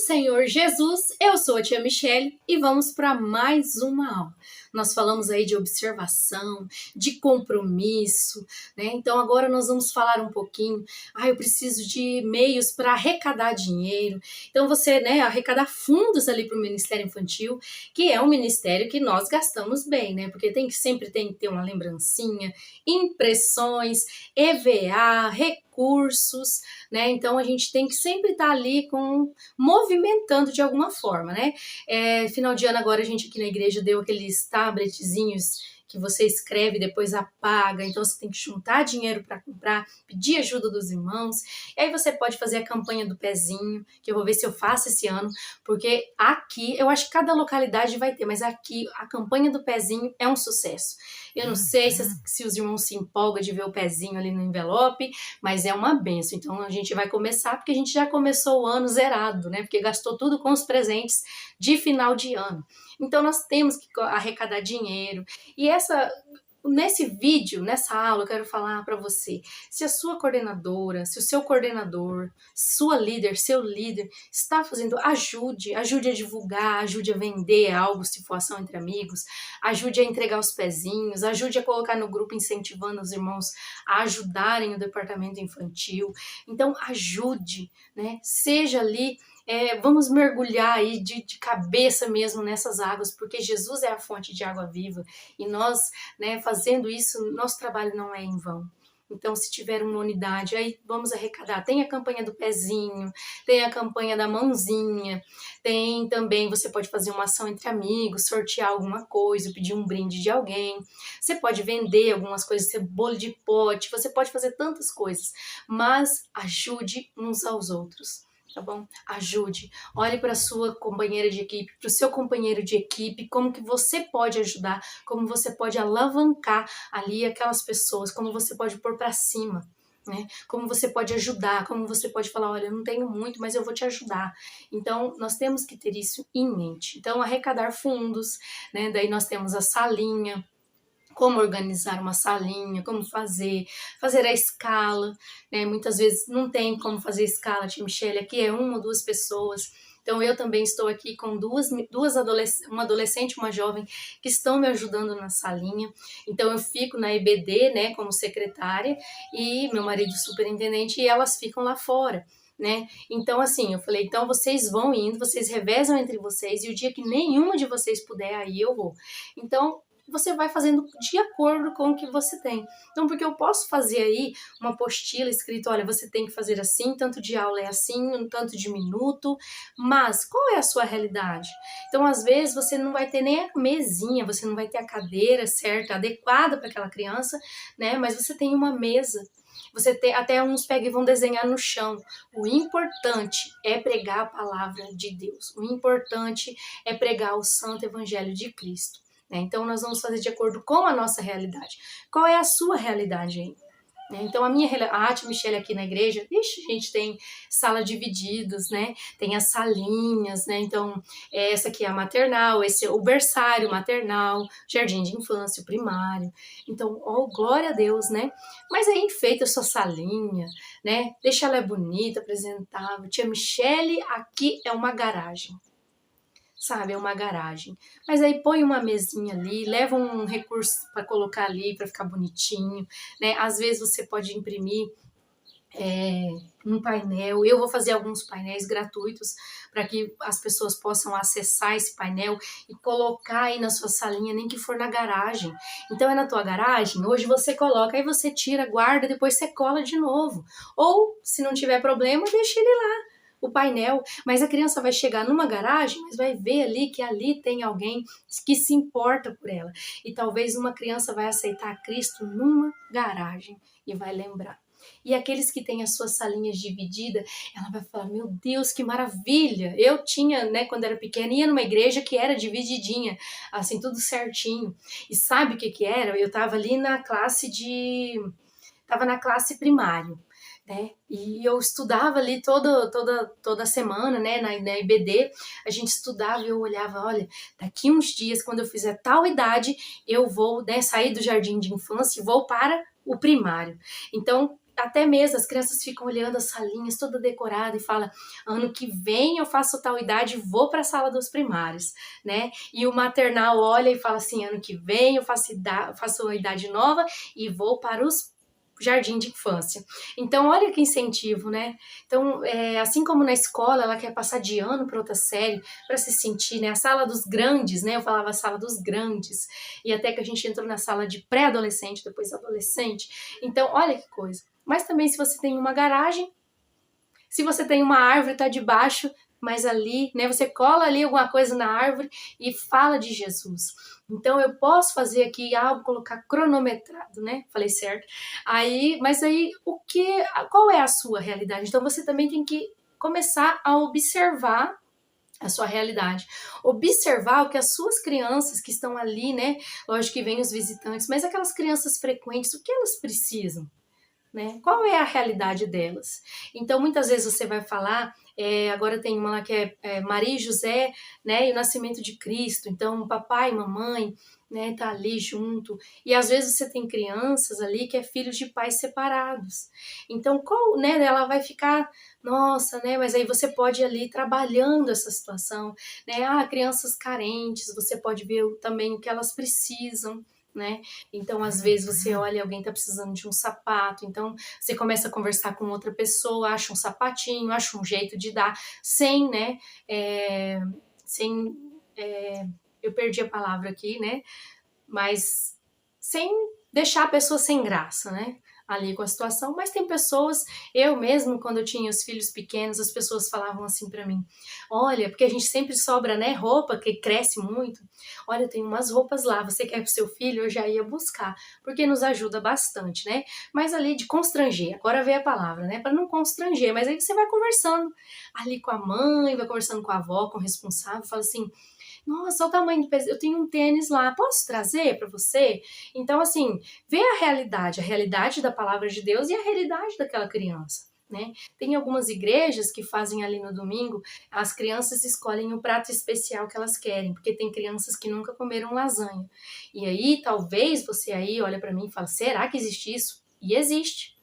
Senhor Jesus, eu sou a tia Michele e vamos para mais uma aula. Nós falamos aí de observação, de compromisso, né? Então agora nós vamos falar um pouquinho. Eu preciso de meios para arrecadar dinheiro. Então você, arrecadar fundos ali para o Ministério Infantil, que é um ministério que nós gastamos bem, né? Porque sempre tem que ter uma lembrancinha, impressões, EVA, recursos, né? Então a gente tem que sempre estar ali movimentando de alguma forma, né? Final de ano agora a gente aqui na igreja deu aqueles tabletzinhos que você escreve e depois apaga, então você tem que juntar dinheiro para comprar, pedir ajuda dos irmãos, e aí você pode fazer a campanha do pezinho, que eu vou ver se eu faço esse ano, porque aqui, eu acho que cada localidade vai ter, mas aqui a campanha do pezinho é um sucesso. Eu não sei se os irmãos se empolgam de ver o pezinho ali no envelope, mas é uma benção. Então a gente vai começar, porque a gente já começou o ano zerado, né? Porque gastou tudo com os presentes de final de ano. Então nós temos que arrecadar dinheiro. E nesse vídeo, nessa aula, eu quero falar para você, se a sua coordenadora, se o seu coordenador, sua líder, seu líder está fazendo, ajude a divulgar, ajude a vender algo, se for ação entre amigos, ajude a entregar os pezinhos, ajude a colocar no grupo incentivando os irmãos a ajudarem o departamento infantil. Então ajude, né? Seja ali, vamos mergulhar aí de cabeça mesmo nessas águas, porque Jesus é a fonte de água viva e nós, fazendo isso, nosso trabalho não é em vão. Então, se tiver uma unidade, aí vamos arrecadar. Tem a campanha do pezinho, tem a campanha da mãozinha, tem também, você pode fazer uma ação entre amigos, sortear alguma coisa, pedir um brinde de alguém. Você pode vender algumas coisas, ser bolo de pote, você pode fazer tantas coisas, mas ajude uns aos outros. Tá bom? Ajude. Olhe para a sua companheira de equipe, para o seu companheiro de equipe, como que você pode ajudar, como você pode alavancar ali aquelas pessoas, como você pode pôr para cima, né? Como você pode ajudar, como você pode falar, olha, eu não tenho muito, mas eu vou te ajudar. Então, nós temos que ter isso em mente. Então, arrecadar fundos, né? Daí nós temos a salinha, como organizar uma salinha, como fazer a escala, né? Muitas vezes não tem como fazer escala, tia Michele, aqui é uma ou duas pessoas. Então eu também estou aqui com uma adolescente e uma jovem que estão me ajudando na salinha. Então eu fico na EBD, né, como secretária, e meu marido superintendente, e elas ficam lá fora. Né? Então assim, eu falei, então vocês vão indo, vocês revezam entre vocês, e o dia que nenhuma de vocês puder, aí eu vou. Então você vai fazendo de acordo com o que você tem. Então, porque eu posso fazer aí uma apostila escrita, olha, você tem que fazer assim, tanto de aula é assim, um tanto de minuto, mas qual é a sua realidade? Então, às vezes, você não vai ter nem a mesinha, você não vai ter a cadeira certa, adequada para aquela criança, né? Mas você tem uma mesa. Você tem, até uns pegam e vão desenhar no chão. O importante é pregar a palavra de Deus. O importante é pregar o santo evangelho de Cristo. Então, nós vamos fazer de acordo com a nossa realidade. Qual é a sua realidade aí? Então, a tia Michele aqui na igreja, a gente tem sala divididas, né? Tem as salinhas, né? Então, essa aqui é a maternal, esse é o berçário maternal, jardim de infância, o primário. Então, glória a Deus, né? Mas aí enfeita a sua salinha, né? Deixa ela bonita, apresentável. Tia Michele, aqui é uma garagem. Sabe, é uma garagem. Mas aí põe uma mesinha ali, leva um recurso para colocar ali, para ficar bonitinho, né? Às vezes você pode imprimir um painel. Eu vou fazer alguns painéis gratuitos para que as pessoas possam acessar esse painel e colocar aí na sua salinha, nem que for na garagem. Então é na tua garagem, hoje você coloca, aí você tira, guarda, depois você cola de novo. Ou, se não tiver problema, deixa ele lá, o painel, mas a criança vai chegar numa garagem, mas vai ver ali que ali tem alguém que se importa por ela. E talvez uma criança vai aceitar Cristo numa garagem e vai lembrar. E aqueles que têm as suas salinhas divididas, ela vai falar, meu Deus, que maravilha! Eu tinha, quando era pequena, ia numa igreja que era divididinha, assim, tudo certinho. E sabe o que era? Eu estava ali na classe primária. Né? E eu estudava ali toda semana, né? Na IBD, a gente estudava e eu olhava, olha, daqui uns dias, quando eu fizer tal idade, eu vou, sair do jardim de infância e vou para o primário. Então, até mesmo as crianças ficam olhando as salinhas toda decorada e fala, ano que vem eu faço tal idade e vou para a sala dos primários, né? E o maternal olha e fala assim, ano que vem eu faço uma idade nova e vou para os jardim de infância. Então, olha que incentivo, né? Então, assim como na escola, ela quer passar de ano para outra série, para se sentir, né? A sala dos grandes, né? Eu falava a sala dos grandes. E até que a gente entrou na sala de pré-adolescente, depois adolescente. Então, olha que coisa. Mas também, se você tem uma garagem, se você tem uma árvore, tá debaixo, mas ali, né, você cola ali alguma coisa na árvore e fala de Jesus. Então eu posso fazer aqui algo, colocar cronometrado, né? Falei certo. Mas aí qual é a sua realidade? Então você também tem que começar a observar a sua realidade. Observar o que as suas crianças que estão ali, né? Lógico que vem os visitantes, mas aquelas crianças frequentes, o que elas precisam? Né? Qual é a realidade delas? Então, muitas vezes você vai falar, agora tem uma lá que é Maria e José, né, e o nascimento de Cristo. Então, papai e mamãe, né, tá ali junto. E às vezes você tem crianças ali que é filhos de pais separados. Então, né, ela vai ficar, nossa, né, mas aí você pode ir ali trabalhando essa situação, né? Ah, crianças carentes, você pode ver também o que elas precisam, né? Então, às vezes você olha, alguém tá precisando de um sapato, então você começa a conversar com outra pessoa, acha um sapatinho, acha um jeito de dar, sem, né, sem, eu perdi a palavra aqui, né, mas sem deixar a pessoa sem graça, né? Ali com a situação, mas tem pessoas, eu mesmo, quando eu tinha os filhos pequenos, as pessoas falavam assim pra mim, olha, porque a gente sempre sobra, né, roupa, que cresce muito, olha, tem umas roupas lá, você quer pro seu filho? Eu já ia buscar, porque nos ajuda bastante, né, mas ali de constranger, agora veio a palavra, né, pra não constranger, mas aí você vai conversando ali com a mãe, vai conversando com a avó, com o responsável, fala assim, nossa, olha o tamanho do peso. Eu tenho um tênis lá, posso trazer para você? Então, assim, vê a realidade da palavra de Deus e a realidade daquela criança. Né? Tem algumas igrejas que fazem ali no domingo, as crianças escolhem o prato especial que elas querem, porque tem crianças que nunca comeram lasanha. E aí, talvez você aí olha para mim e fala, será que existe isso? E existe.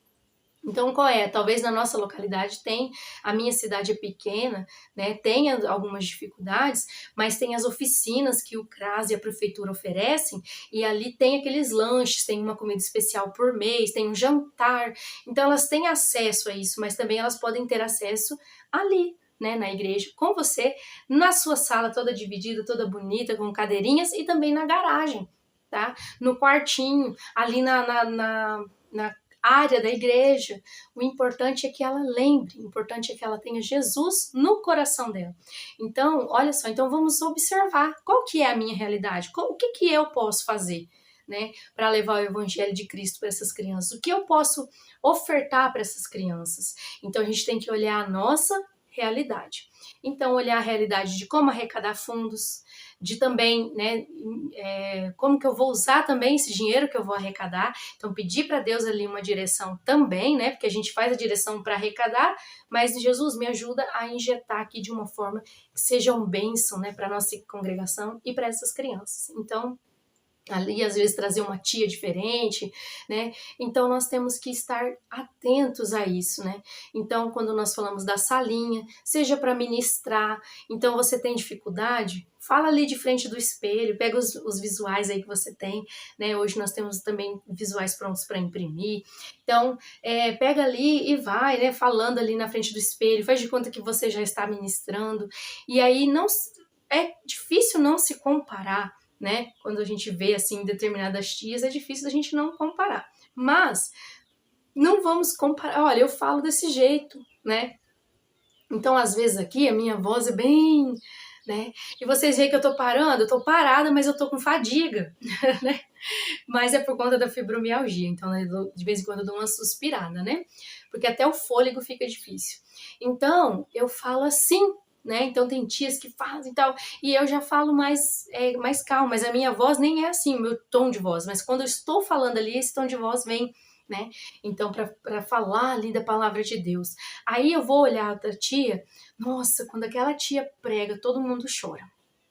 Então, qual é? Talvez na nossa localidade tem, a minha cidade é pequena, né? Tem algumas dificuldades, mas tem as oficinas que o CRAS e a prefeitura oferecem, e ali tem aqueles lanches, tem uma comida especial por mês, tem um jantar. Então, elas têm acesso a isso, mas também elas podem ter acesso ali, né, na igreja, com você, na sua sala toda dividida, toda bonita, com cadeirinhas, e também na garagem, tá? No quartinho, ali na área da igreja. O importante é que ela lembre, o importante é que ela tenha Jesus no coração dela. Então, olha só, então vamos observar qual que é a minha realidade, o que que eu posso fazer, né, para levar o evangelho de Cristo para essas crianças, o que eu posso ofertar para essas crianças. Então a gente tem que olhar a nossa realidade. Então, olhar a realidade de como arrecadar fundos, de também, né, como que eu vou usar também esse dinheiro que eu vou arrecadar. Então, pedir para Deus ali uma direção também, né, porque a gente faz a direção para arrecadar, mas Jesus me ajuda a injetar aqui de uma forma que seja um bênção, né, para nossa congregação e para essas crianças. Então, ali às vezes trazer uma tia diferente, né? Então nós temos que estar atentos a isso, né? Então quando nós falamos da salinha, seja para ministrar, então você tem dificuldade, fala ali de frente do espelho, pega os visuais aí que você tem, né? Hoje nós temos também visuais prontos para imprimir, então pega ali e vai, né? Falando ali na frente do espelho, faz de conta que você já está ministrando, e aí não é difícil não se comparar, né? Quando a gente vê assim determinadas tias, é difícil a gente não comparar. Mas não vamos comparar. Olha, eu falo desse jeito, né? Então, às vezes aqui a minha voz é bem, né? E vocês veem que eu tô parando, eu tô parada, mas eu tô com fadiga, né? Mas é por conta da fibromialgia, então né, de vez em quando eu dou uma suspirada, né? Porque até o fôlego fica difícil. Então, eu falo assim, né? Então tem tias que fazem e tal, e eu já falo mais calmo, mas a minha voz nem é assim, o meu tom de voz, mas quando eu estou falando ali, esse tom de voz vem, né? Então, para falar ali da palavra de Deus. Aí eu vou olhar da tia, nossa, quando aquela tia prega, todo mundo chora.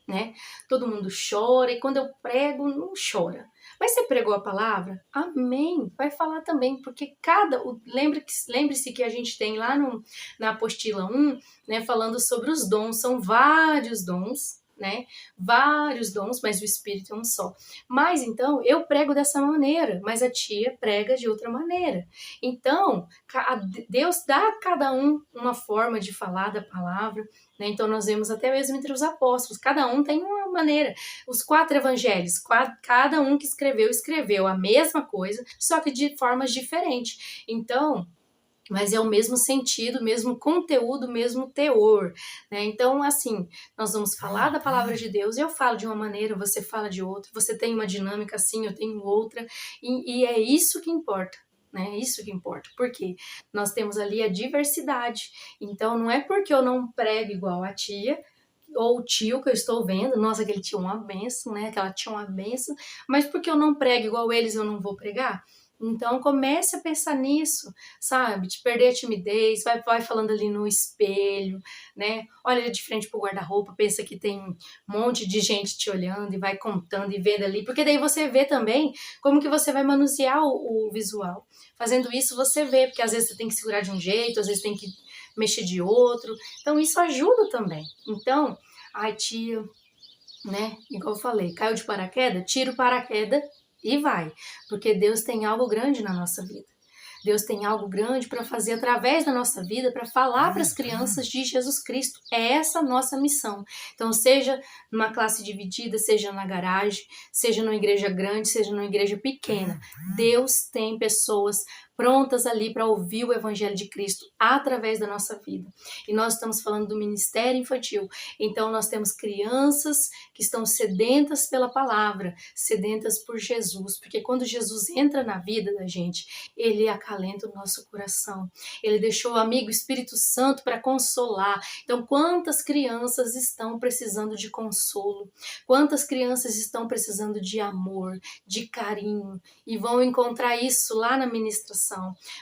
né? Todo mundo chora e quando eu prego, não chora. Mas você pregou a palavra? Amém. Vai falar também, porque lembre-se que a gente tem lá na apostila 1, né, falando sobre os dons, são vários dons, né? Vários dons, mas o Espírito é um só. Mas então, eu prego dessa maneira, mas a tia prega de outra maneira. Então, Deus dá a cada um uma forma de falar da palavra, né? Então, nós vemos até mesmo entre os apóstolos, cada um tem uma maneira. Os 4 evangelhos, cada um que escreveu a mesma coisa, só que de formas diferentes. Então, mas é o mesmo sentido, mesmo conteúdo, mesmo teor, né? Então, assim, nós vamos falar da palavra de Deus, eu falo de uma maneira, você fala de outra, você tem uma dinâmica assim, eu tenho outra, e é isso que importa. Né? É isso que importa, porque nós temos ali a diversidade. Então, não é porque eu não prego igual a tia ou o tio que eu estou vendo, nossa, aquele tio é uma benção, né? Aquela tia é uma benção, mas porque eu não prego igual eles, eu não vou pregar? Então comece a pensar nisso, sabe? De perder a timidez, vai falando ali no espelho, né? Olha de frente pro guarda-roupa, pensa que tem um monte de gente te olhando e vai contando e vendo ali, porque daí você vê também como que você vai manusear o visual. Fazendo isso você vê, porque às vezes você tem que segurar de um jeito, às vezes tem que mexer de outro. Então isso ajuda também. Então, ai tia, né? Igual eu falei, caiu de paraquedas, tira o paraquedas e vai, porque Deus tem algo grande na nossa vida. Deus tem algo grande para fazer através da nossa vida, para falar para as crianças de Jesus Cristo. É essa a nossa missão. Então, seja numa classe dividida, seja na garagem, seja numa igreja grande, seja numa igreja pequena, Deus tem pessoas prontas ali para ouvir o Evangelho de Cristo através da nossa vida. E nós estamos falando do ministério infantil. Então, nós temos crianças que estão sedentas pela palavra, sedentas por Jesus, porque quando Jesus entra na vida da gente, ele acalenta o nosso coração. Ele deixou o amigo Espírito Santo para consolar. Então, quantas crianças estão precisando de consolo? Quantas crianças estão precisando de amor, de carinho? E vão encontrar isso lá na ministração,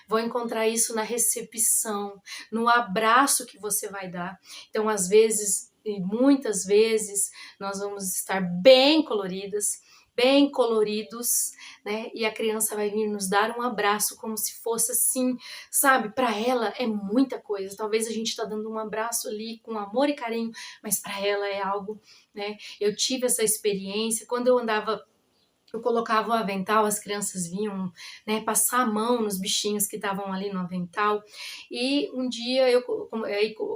vão encontrar isso na recepção, no abraço que você vai dar. Então, às vezes, e muitas vezes, nós vamos estar bem coloridas, bem coloridos, né? E a criança vai vir nos dar um abraço como se fosse assim, sabe? Para ela é muita coisa. Talvez a gente está dando um abraço ali com amor e carinho, mas para ela é algo, né? Eu tive essa experiência quando eu colocava o avental, as crianças vinham, né, passar a mão nos bichinhos que estavam ali no avental. E um dia eu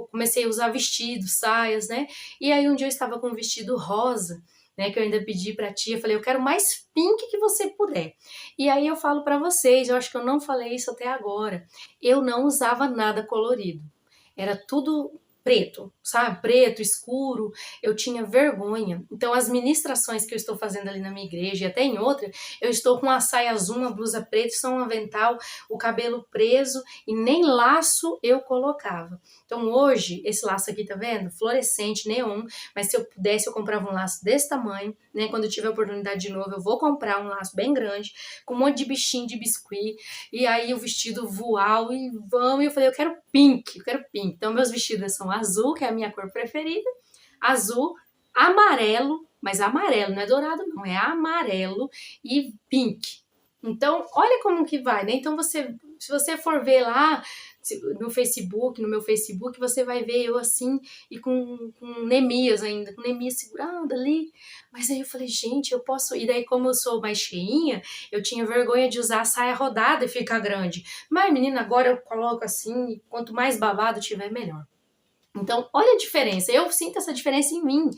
comecei a usar vestidos, saias, né? E aí um dia eu estava com um vestido rosa, né, que eu ainda pedi para a tia, falei, eu quero mais pink que você puder. E aí eu falo para vocês, eu acho que eu não falei isso até agora, eu não usava nada colorido. Era tudo preto, sabe? Preto, escuro. Eu tinha vergonha. Então, as ministrações que eu estou fazendo ali na minha igreja e até em outra, eu estou com uma saia azul, uma blusa preta, só um avental, o cabelo preso e nem laço eu colocava. Então, hoje, esse laço aqui, tá vendo? Fluorescente, neon, mas se eu pudesse, eu comprava um laço desse tamanho, né? Quando eu tiver oportunidade de novo, eu vou comprar um laço bem grande, com um monte de bichinho de biscuit, e aí o vestido voal, e vamos, e eu falei, eu quero pink, eu quero pink. Então, meus vestidos são azul, que é a minha cor preferida, azul, amarelo, mas amarelo, não é dourado não, é amarelo e pink. Então, olha como que vai, né? Então, se você for ver lá no Facebook, no meu Facebook, você vai ver eu assim e com Neemias ainda, com Neemias segurando ali. Mas aí eu falei, gente, eu posso... E daí, como eu sou mais cheinha, eu tinha vergonha de usar a saia rodada e ficar grande. Mas, menina, agora eu coloco assim, e quanto mais babado tiver, melhor. Então, olha a diferença. Eu sinto essa diferença em mim.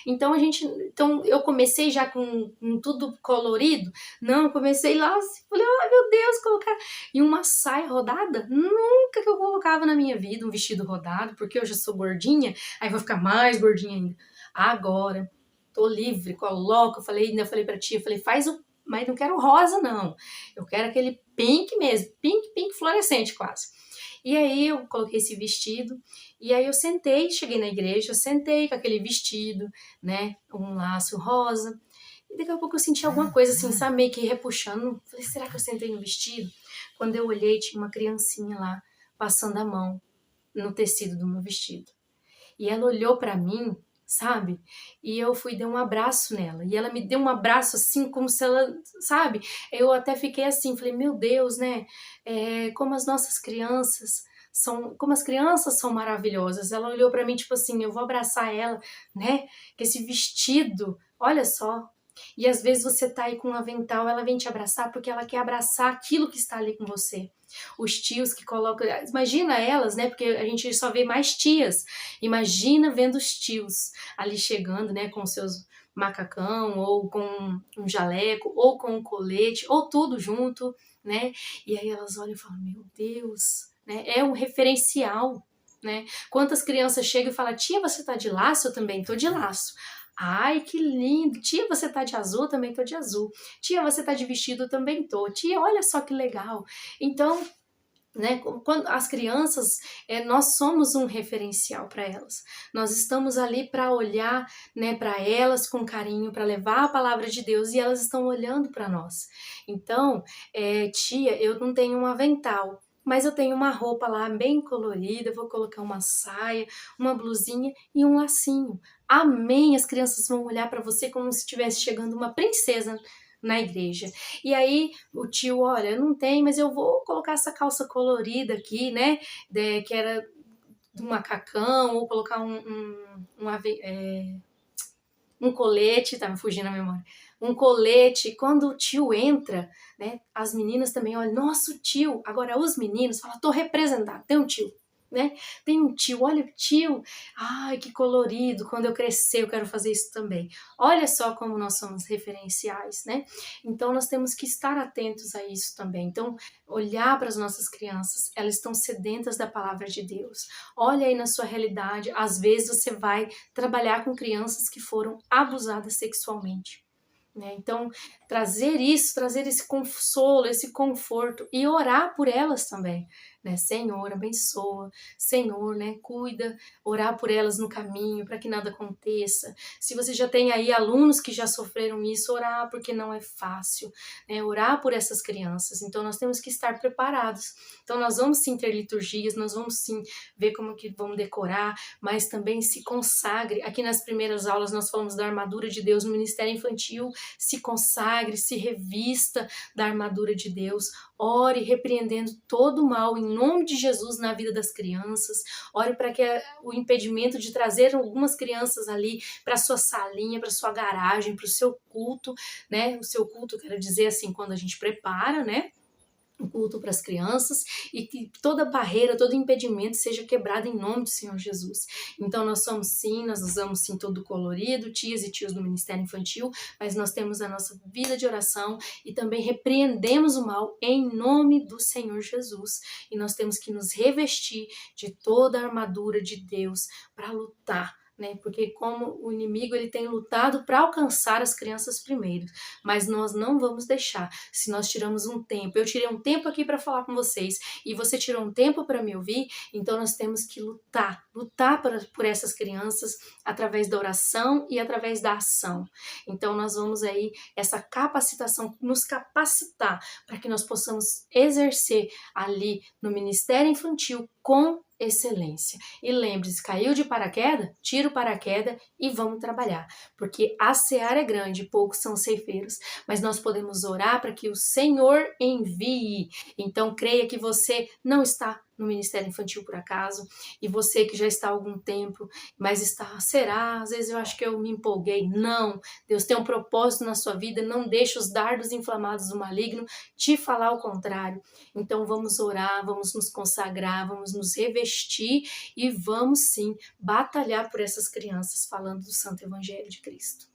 Então eu comecei já com tudo colorido. Não, eu comecei lá, assim, falei, ai meu Deus, colocar e uma saia rodada. Nunca que eu colocava na minha vida um vestido rodado, porque eu já sou gordinha, aí vou ficar mais gordinha ainda. Agora, tô livre, coloco. Ainda falei pra tia, falei, faz o, mas não quero rosa não. Eu quero aquele pink mesmo, pink fluorescente quase. E aí eu coloquei esse vestido, e aí eu cheguei na igreja, sentei com aquele vestido, né, um laço rosa, e daqui a pouco eu senti alguma coisa assim, sabe, meio que repuxando. Falei, será que eu sentei no vestido? Quando eu olhei, tinha uma criancinha lá, passando a mão no tecido do meu vestido. E ela olhou pra mim, sabe? E eu fui dar um abraço nela, e ela me deu um abraço assim, como se ela, sabe? Eu até fiquei assim, falei, meu Deus, né? Como as nossas crianças como as crianças são maravilhosas. Ela olhou pra mim tipo assim, eu vou abraçar ela, né? Com esse vestido, olha só. E às vezes você tá aí com um avental, ela vem te abraçar porque ela quer abraçar aquilo que está ali com você. Os tios que colocam, imagina elas, né? Porque a gente só vê mais tias. Imagina vendo os tios ali chegando, né, com seus macacão, ou com um jaleco, ou com um colete, ou tudo junto, né? E aí elas olham e falam, meu Deus, né? É um referencial, né? Quantas crianças chegam e falam, tia, você tá de laço? Eu também tô de laço. Ai, que lindo. Tia, você tá de azul? Eu também tô de azul. Tia, você tá de vestido? Eu também tô. Tia, olha só que legal. Então, né? Quando as crianças, nós somos um referencial para elas. Nós estamos ali para olhar, né, para elas com carinho, para levar a palavra de Deus e elas estão olhando para nós. Então, tia, eu não tenho um avental, mas eu tenho uma roupa lá bem colorida, vou colocar uma saia, uma blusinha e um lacinho. Amém! As crianças vão olhar para você como se estivesse chegando uma princesa na igreja. E aí o tio, olha, não tem, mas eu vou colocar essa calça colorida aqui, né? Que era do macacão, ou colocar um colete, tá me fugindo a memória. Um colete, quando o tio entra, né? As meninas também olham, nossa, o tio. Agora os meninos falam, tô representado, tem um tio. Né? Tem um tio, olha o tio, ai que colorido, quando eu crescer eu quero fazer isso também. Olha só como nós somos referenciais, né? Então nós temos que estar atentos a isso também. Então, olhar para as nossas crianças, elas estão sedentas da palavra de Deus. Olha aí na sua realidade, às vezes você vai trabalhar com crianças que foram abusadas sexualmente. Né? Então, trazer esse consolo, esse conforto e orar por elas também. Né? Senhor, abençoa, Senhor, né? Cuida, orar por elas no caminho para que nada aconteça. Se você já tem aí alunos que já sofreram isso, orar porque não é fácil, né? Orar por essas crianças. Então, nós temos que estar preparados. Então, nós vamos sim ter liturgias, nós vamos sim ver como que vamos decorar, mas também se consagre. Aqui nas primeiras aulas nós falamos da armadura de Deus no Ministério Infantil. Se consagre, se revista da armadura de Deus, ore repreendendo todo o mal em nome de Jesus na vida das crianças, ore para que o impedimento de trazer algumas crianças ali para sua salinha, para sua garagem, para o seu culto, né? O seu culto, quero dizer assim, quando a gente prepara, né? O culto para as crianças e que toda barreira, todo impedimento seja quebrado em nome do Senhor Jesus. Então nós somos sim, nós usamos sim todo colorido, tias e tios do Ministério Infantil, mas nós temos a nossa vida de oração e também repreendemos o mal em nome do Senhor Jesus. E nós temos que nos revestir de toda a armadura de Deus para lutar, né? Porque como o inimigo ele tem lutado para alcançar as crianças primeiro, mas nós não vamos deixar. Se nós tiramos um tempo, eu tirei um tempo aqui para falar com vocês e você tirou um tempo para me ouvir, então nós temos que lutar por essas crianças através da oração e através da ação. Então nós vamos aí essa capacitação, nos capacitar para que nós possamos exercer ali no Ministério Infantil com excelência. E lembre-se, caiu de paraquedas? Tira o paraquedas e vamos trabalhar, porque a seara é grande, poucos são ceifeiros, mas nós podemos orar para que o Senhor envie. Então creia que você não está no Ministério Infantil por acaso, e você que já está há algum tempo, mas será? Às vezes eu acho que eu me empolguei. Não, Deus tem um propósito na sua vida, não deixe os dardos inflamados do maligno te falar o contrário. Então vamos orar, vamos nos consagrar, vamos nos revestir e vamos sim batalhar por essas crianças falando do Santo Evangelho de Cristo.